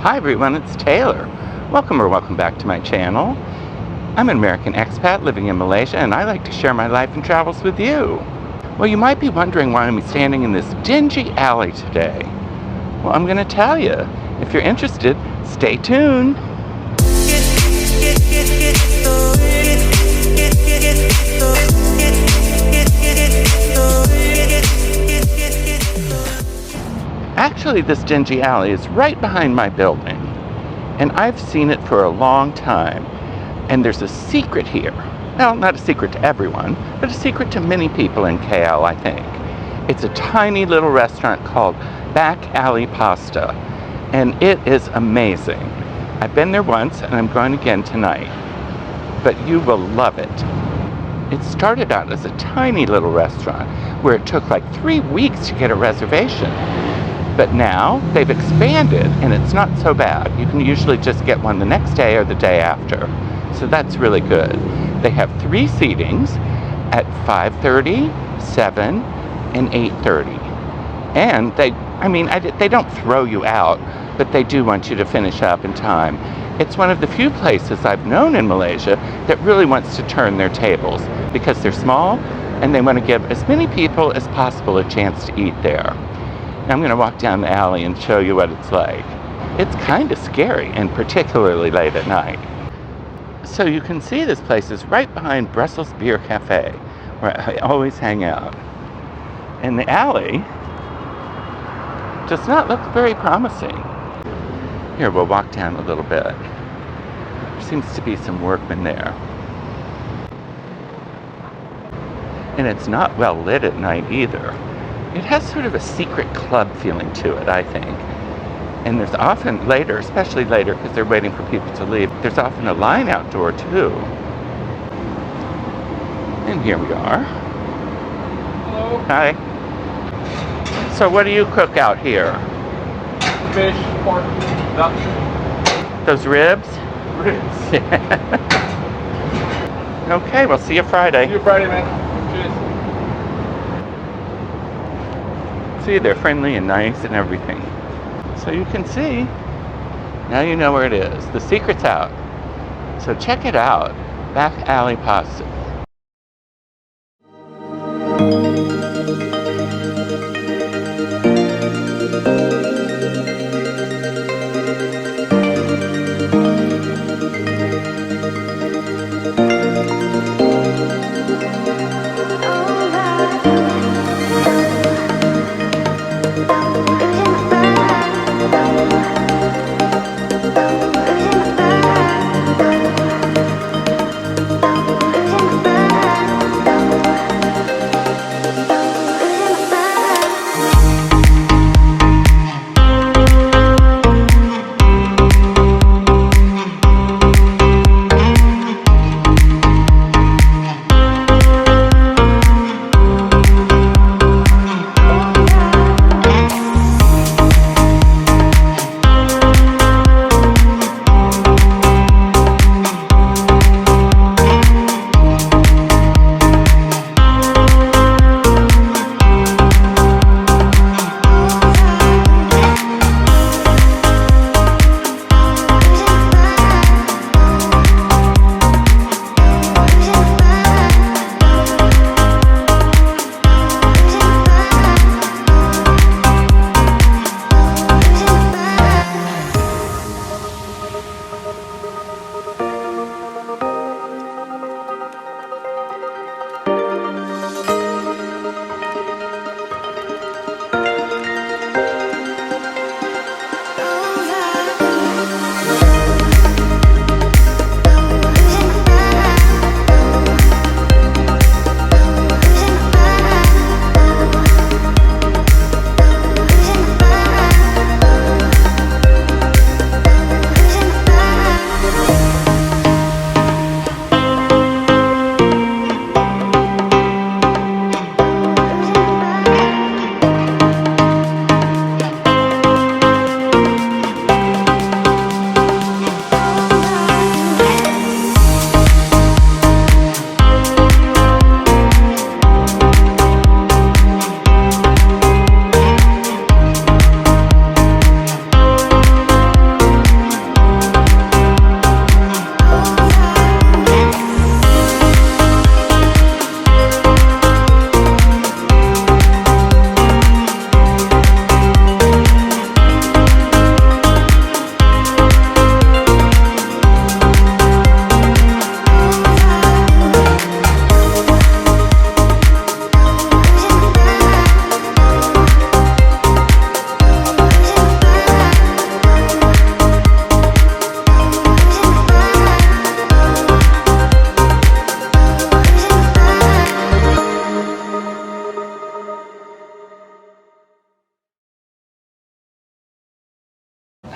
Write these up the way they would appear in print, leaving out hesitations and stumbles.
Hi everyone, it's Taylor. Welcome back to my channel. I'm an American expat living in Malaysia, and I like to share my life and travels with you. Well, you might be wondering why I'm standing in this dingy alley today. Well, I'm going to tell you. If you're interested, stay tuned. Actually, this dingy alley is right behind my building, and I've seen it for a long time. And there's a secret here. Well, not a secret to everyone, but a secret to many people in KL, I think. It's a tiny little restaurant called Back Alley Pasta, and it is amazing. I've been there once, and I'm going again tonight. But you will love it. It started out as a tiny little restaurant where it took like 3 weeks to get a reservation. But now they've expanded, and it's not so bad. You can usually just get one the next day or the day after. So that's really good. They have 3 seatings at 5:30, 7, and 8:30. And they don't throw you out, but they do want you to finish up in time. It's one of the few places I've known in Malaysia that really wants to turn their tables because they're small and they want to give as many people as possible a chance to eat there. I'm going to walk down the alley and show you what it's like. It's kind of scary, and particularly late at night. So you can see this place is right behind Brussels Beer Cafe, where I always hang out. And the alley does not look very promising. Here, we'll walk down a little bit. There seems to be some workmen there. And it's not well lit at night either. It has sort of a secret club feeling to it, I think. And there's often later, especially later because they're waiting for people to leave, there's often a line outdoor too. And here we are. Hello. Hi. So what do you cook out here? Fish, pork, duck. Those ribs? Ribs. Okay, we'll see you Friday. See you Friday, man. Cheers. See, they're friendly and nice and everything. So you can see, now you know where it is. The secret's out. So check it out. Back Alley Pasta.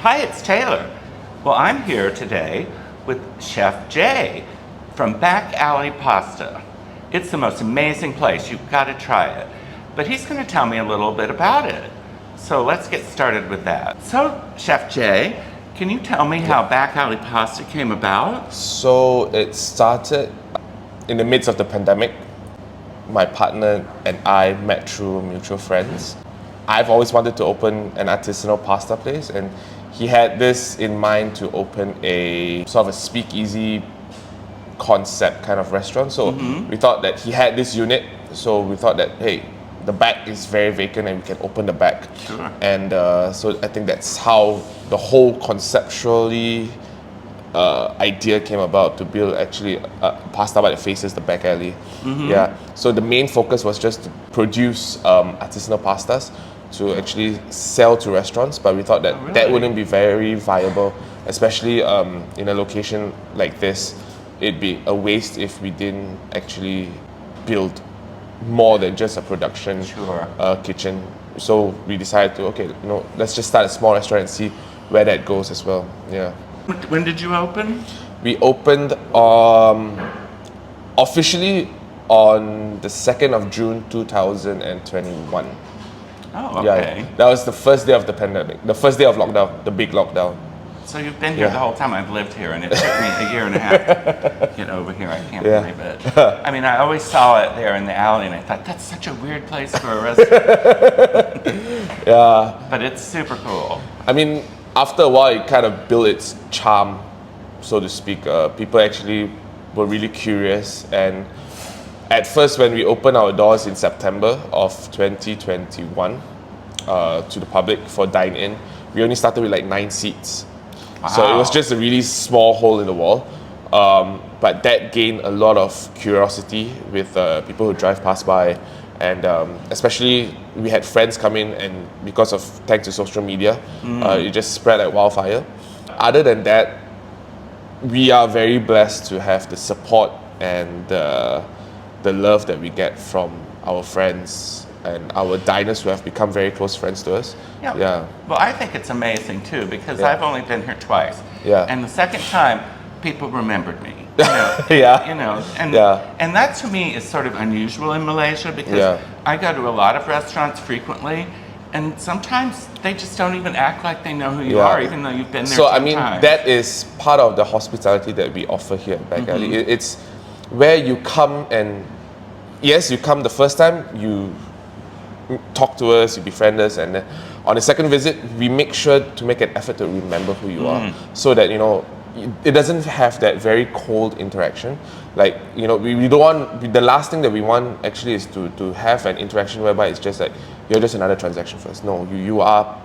Hi, it's Taylor. Well, I'm here today with Chef Jay from Back Alley Pasta. It's the most amazing place. You've got to try it. But he's going to tell me a little bit about it. So let's get started with that. So, Chef Jay, can you tell me how Back Alley Pasta came about? So it started in the midst of the pandemic. My partner and I met through mutual friends. I've always wanted to open an artisanal pasta place, and he had this in mind to open a sort of a speakeasy concept kind of restaurant. So we thought that he had this unit, so we thought that, hey, the back is very vacant and we can open the back. Sure. And so I think that's how the whole conceptually idea came about, to build actually a pasta bar that faces the back alley. Yeah. So the main focus was just to produce artisanal pastas to actually sell to restaurants, but we thought that that wouldn't be very viable, especially in a location like this. It'd be a waste if we didn't actually build more than just a production kitchen. So we decided to, let's just start a small restaurant and see where that goes as well. Yeah. When did you open? We opened officially on the 2nd of June 2021. Oh, okay. Yeah, that was the first day of the pandemic, the first day of lockdown, the big lockdown. So you've been here the whole time I've lived here, and it took me a year and a half to get over here. I can't believe it. I mean, I always saw it there in the alley, and I thought, that's such a weird place for a restaurant. Yeah. But it's super cool. I mean, after a while, it kind of built its charm, so to speak. People actually were really curious, and at first, when we opened our doors in September of 2021 to the public for dine-in, we only started with like 9 seats. Wow. So it was just a really small hole in the wall. But that gained a lot of curiosity with people who drive past by. And especially, we had friends come in, and because of thanks to social media, it just spread like wildfire. Other than that, we are very blessed to have the support and the love that we get from our friends and our diners who have become very close friends to us. Yeah. Well, I think it's amazing too, because I've only been here twice. Yeah. And the second time, people remembered me. You know, Yeah. You know, and Yeah. and that to me is sort of unusual in Malaysia, because I go to a lot of restaurants frequently, and sometimes they just don't even act like they know who you are, even though you've been there. So 10 I mean, times. that is part of the hospitality that we offer here at Back Alley. It's where you come, and yes, you come the first time, you talk to us, you befriend us, and then on the second visit, we make sure to make an effort to remember who you are, so that it doesn't have that very cold interaction. Like, we don't want, the last thing that we want actually is to have an interaction whereby it's just like, you're just another transaction for us. No, you are,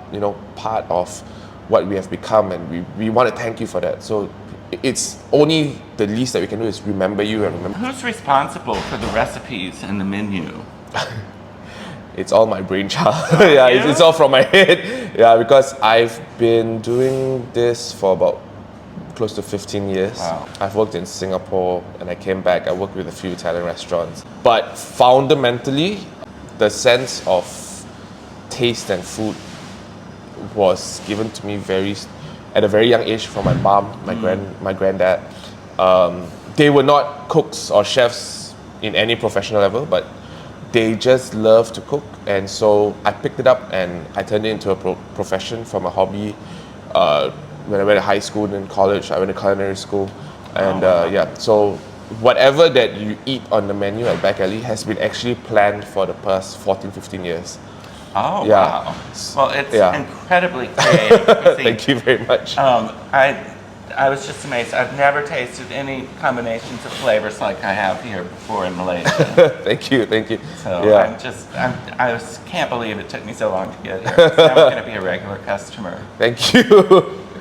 part of what we have become, and we want to thank you for that. So it's only the least that we can do is remember you and remember. Who's responsible for the recipes and the menu? It's all my brainchild. Yeah, it's all from my head. Yeah, because I've been doing this for about close to 15 years. Wow. I've worked in Singapore, and I came back. I worked with a few Italian restaurants. But fundamentally, the sense of taste and food was given to me at a very young age from my mom, my granddad. They were not cooks or chefs in any professional level, but they just love to cook, and so I picked it up and I turned it into a profession from a hobby. When I went to high school and college, I went to culinary school, and so whatever that you eat on the menu at Back Alley has been actually planned for the past 14, 15 years. Oh, wow. Well, it's incredibly creative cuisine. Thank you very much. I was just amazed. I've never tasted any combinations of flavors like I have here before in Malaysia. Thank you. So I just can't believe it took me so long to get here. So I'm going to be a regular customer. Thank you.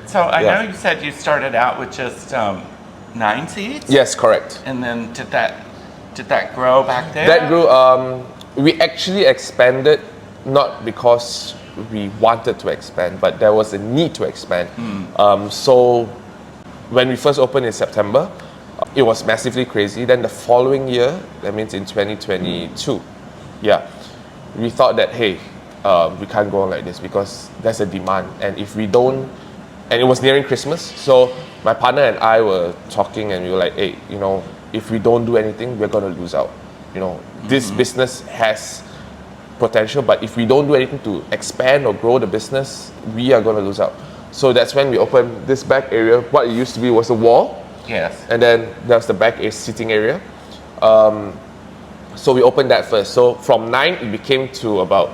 So I know you said you started out with just 9 seats? Yes, correct. And then did that grow back there? That grew. We actually expanded, not because we wanted to expand, but there was a need to expand. So when we first opened in September, it was massively crazy. Then the following year, that means in 2022, we thought that, hey, we can't go on like this because there's a demand. And if we don't and it was nearing Christmas. So my partner and I were talking, and we were like, hey, you know, if we don't do anything, we're gonna lose out. You know, this business has potential, but if we don't do anything to expand or grow the business, we are gonna lose out. So that's when we opened this back area. What it used to be was a wall, Yes. and then there's the back sitting area. So we opened that first. So from 9, it became to about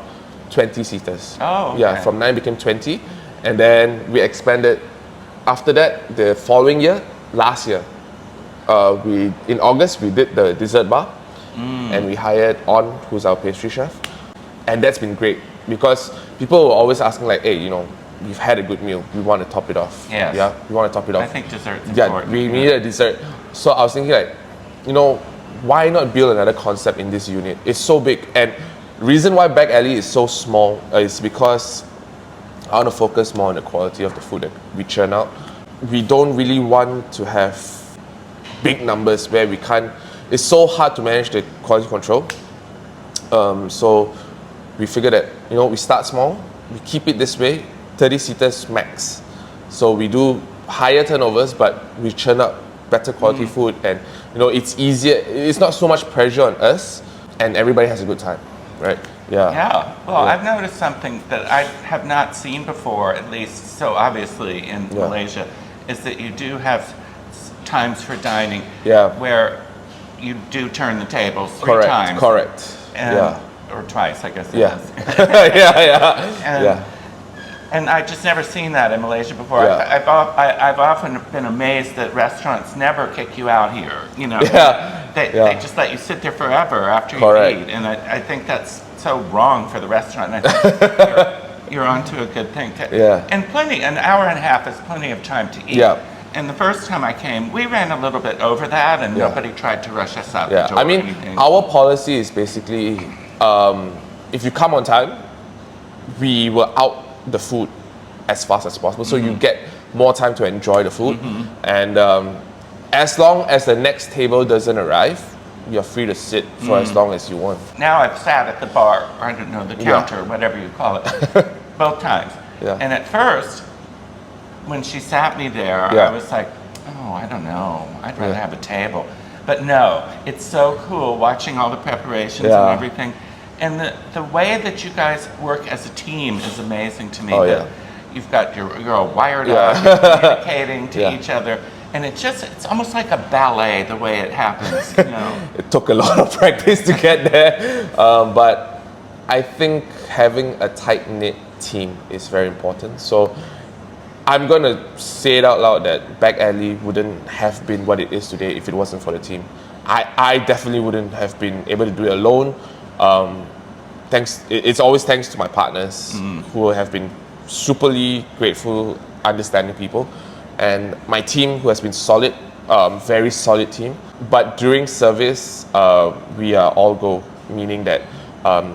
20 seaters. Oh, okay. Yeah, from 9 became 20, and then we expanded. After that, the following year, last year, in August we did the dessert bar, and we hired On, who's our pastry chef, and that's been great because people were always asking like, hey, you know, we've had a good meal, we want to top it off. Yes. Yeah, we want to top it off. I think dessert's Yeah, important. we needed a dessert. So I was thinking like, you know, why not build another concept in this unit? It's so big, and reason why back alley is so small is because I want to focus more on the quality of the food that we churn out. We don't really want to have big numbers where we can't. It's so hard to manage the quality control. So we figured that, you know, we start small, we keep it this way, 30 seaters max. So we do higher turnovers, but we churn out better quality food, and you know, it's easier. It's not so much pressure on us, and everybody has a good time, right? Yeah. Yeah. Well, Yeah. I've noticed something that I have not seen before, at least so obviously in Yeah. Malaysia, is that you do have times for dining Yeah. where you do turn the tables 3 Correct. times. Correct. And, Yeah. Or twice, I guess it Yeah. is. Yeah. And, Yeah. and I just never seen that in Malaysia before. Yeah. I've often been amazed that restaurants never kick you out here. You know, Yeah. they Yeah. just let you sit there forever after Correct. you eat, and I think that's so wrong for the restaurant. And I think you're onto a good thing. Yeah. And an hour and a half is plenty of time to eat. Yeah. And the first time I came, we ran a little bit over that, and Yeah. nobody tried to rush us out Yeah, the door. I or mean, anything. our policy is basically, if you come on time, we will out the food as fast as possible, so you get more time to enjoy the food. And as long as the next table doesn't arrive, you're free to sit for as long as you want. Now I've sat at the bar, or I don't know, the Yeah. counter, whatever you call it, both times. Yeah. And at first, when she sat me there, Yeah. I was like, oh, I don't know, I'd rather Yeah. have a table. But no, it's so cool watching all the preparations Yeah. and everything. And the way that you guys work as a team is amazing to me. Oh, that yeah. You've got you're all wired Yeah. up, you're communicating to Yeah. each other. And it's almost like a ballet the way it happens, you know. It took a lot of practice to get there, but I think having a tight-knit team is very important. So I'm gonna say it out loud that Back Alley wouldn't have been what it is today if it wasn't for the team. I definitely wouldn't have been able to do it alone. It's always thanks to my partners who have been superly grateful, understanding people, and my team who has been solid, very solid team. But during service, we are all go, meaning that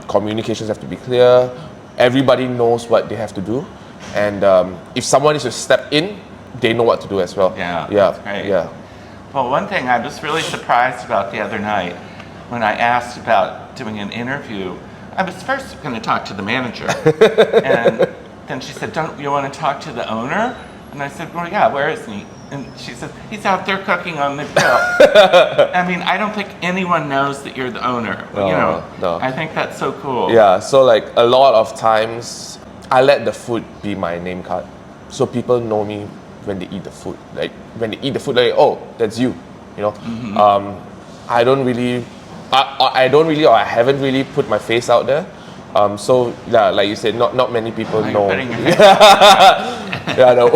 communications have to be clear. Everybody knows what they have to do, and if someone is to step in, they know what to do as well. Yeah, Yeah. that's great. Yeah. Well, one thing I was really surprised about the other night when I asked about doing an interview, I was first going to talk to the manager. And then she said, don't you want to talk to the owner? And I said, well, yeah, where is he? And she said, he's out there cooking on the grill. I mean, I don't think anyone knows that you're the owner. You know, no. I think that's so cool. Yeah, so like a lot of times I let the food be my name card. So people know me when they eat the food. Like when they eat the food, like, oh, that's you. You know? I don't really or I haven't really put my face out there. So yeah, like you said, not many people You're know. putting your face Yeah,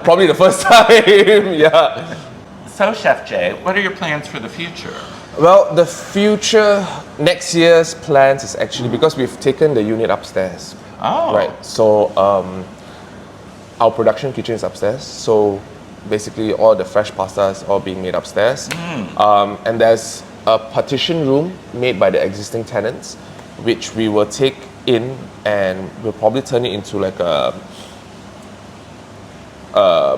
probably the first time. Yeah. So, Chef Jay, what are your plans for the future? Well, the future, next year's plans is actually because we've taken the unit upstairs. Oh. Right. So our production kitchen is upstairs. So basically all the fresh pastas all being made upstairs. And there's a partition room made by the existing tenants, which we will take in and we'll probably turn it into like a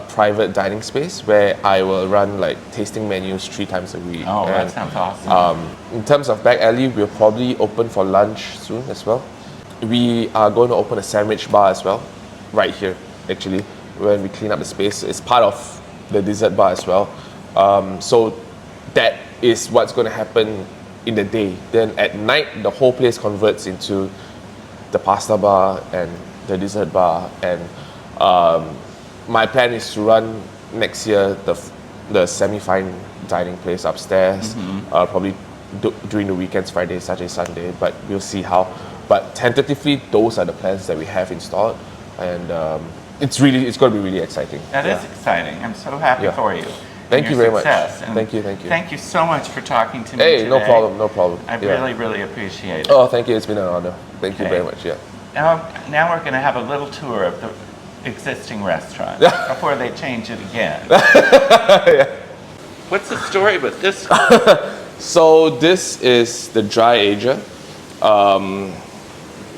private dining space where I will run like tasting menus 3 times a week. Oh, that And, sounds awesome. in terms of Back Alley, we'll probably open for lunch soon as well. We are going to open a sandwich bar as well, right here actually. when we clean up the space. It's part of the dessert bar as well. So that is what's going to happen in the day. Then at night, the whole place converts into the pasta bar and the dessert bar. And my plan is to run next year the semi-fine dining place upstairs, probably during the weekends, Friday, Saturday, Sunday, but we'll see how. But tentatively, those are the plans that we have installed, and it's going to be really exciting. That is exciting. I'm so happy for you. Thank you very much. And Thank you. Thank you so much for talking to me Hey, today. no problem. I really appreciate it. Oh, thank you. It's been an honor. Thank you very much. Yeah. Now we're going to have a little tour of the existing restaurant before they change it again. What's the story with this one? So this is the dry ager.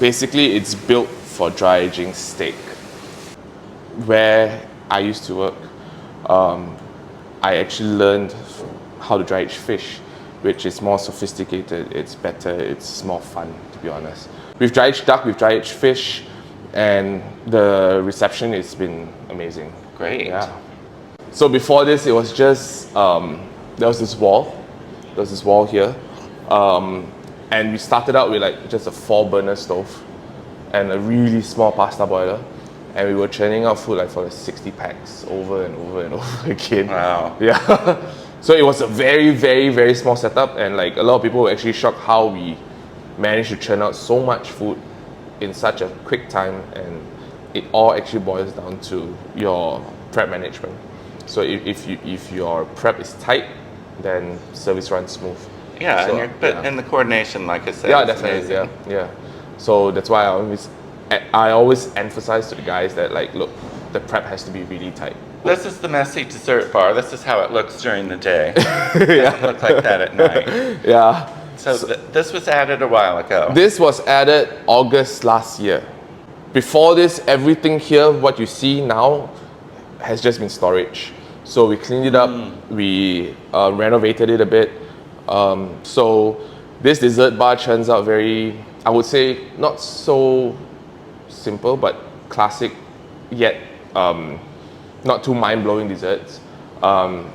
Basically, it's built for dry aging steak. Where I used to work, I actually learned how to dry age fish, which is more sophisticated, it's better, it's more fun, to be honest. We've dry aged duck, we've dry aged fish, and the reception has been amazing. Great. Yeah. So before this, it was just, there was this wall here, and we started out with like just a 4-burner stove and a really small pasta boiler, and we were churning out food like for like 60 packs over and over again. Wow. Yeah. So it was a very, very, very small setup, and like a lot of people were actually shocked how we managed to churn out so much food in such a quick time, and it all actually boils down to your prep management. So if your prep is tight, then service runs smooth. Yeah, So, and the coordination, like I said, yeah, is definitely. amazing. Yeah. So that's why I always emphasize to the guys that like, look, the prep has to be really tight. This is the messy dessert bar. This is how it looks during the day. It doesn't look like that at night. Yeah. So this was added a while ago. This was added August last year. Before this, everything here, what you see now, has just been storage. So we cleaned it up, we renovated it a bit. So this dessert bar turns out very, I would say, not so simple, but classic, yet not too mind-blowing desserts,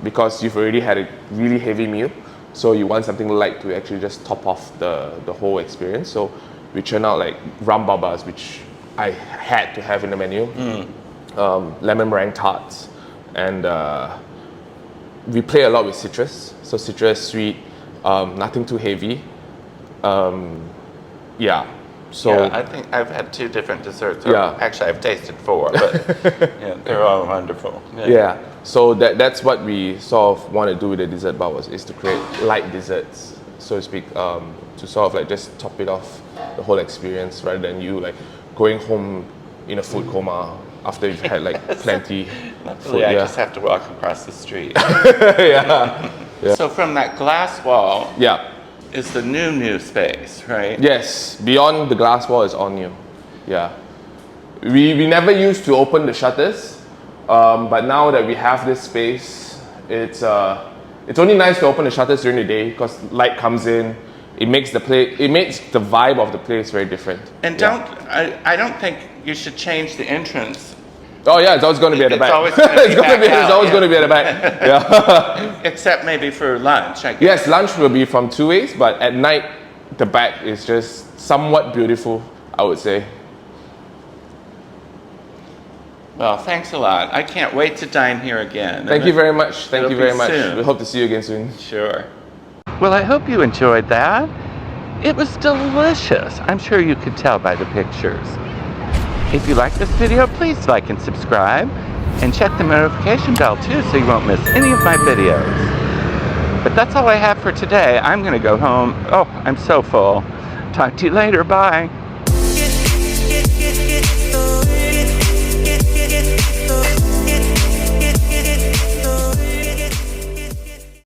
because you've already had a really heavy meal. So you want something light to actually just top off the whole experience. So we churn out like rum babas, which I had to have in the menu, lemon meringue tarts, and we play a lot with citrus. So citrus, sweet, nothing too heavy. Yeah. So I think I've had 2 different desserts. Yeah. Actually, I've tasted 4, but yeah, they're all wonderful. yeah. So that's what we sort of want to do with the dessert bar is to create light desserts, so to speak, to sort of like just top it off the whole experience rather than you like going home in a food coma after you've had like plenty food. I just have to walk across the street. yeah. So from that glass wall Yeah. is the new space, right? Yes. Beyond the glass wall is all new. Yeah. We never used to open the shutters, but now that we have this space, it's only nice to open the shutters during the day because light comes in. It makes the vibe of the place very different. And I don't think you should change the entrance. Oh yeah, it's always going to be at the back. Always gonna be It's always going to be at the back. Yeah. Except maybe for lunch, I guess. Yes, lunch will be from 2 ways, but at night the back is just somewhat beautiful, I would say. Well, thanks a lot. I can't wait to dine here again. Thank you very much. Thank It'll you very be much. soon. We hope to see you again soon. Sure. Well, I hope you enjoyed that. It was delicious. I'm sure you could tell by the pictures. If you like this video, please like and subscribe, and check the notification bell too so you won't miss any of my videos. But that's all I have for today. I'm gonna go home. Oh, I'm so full. Talk to you later. Bye.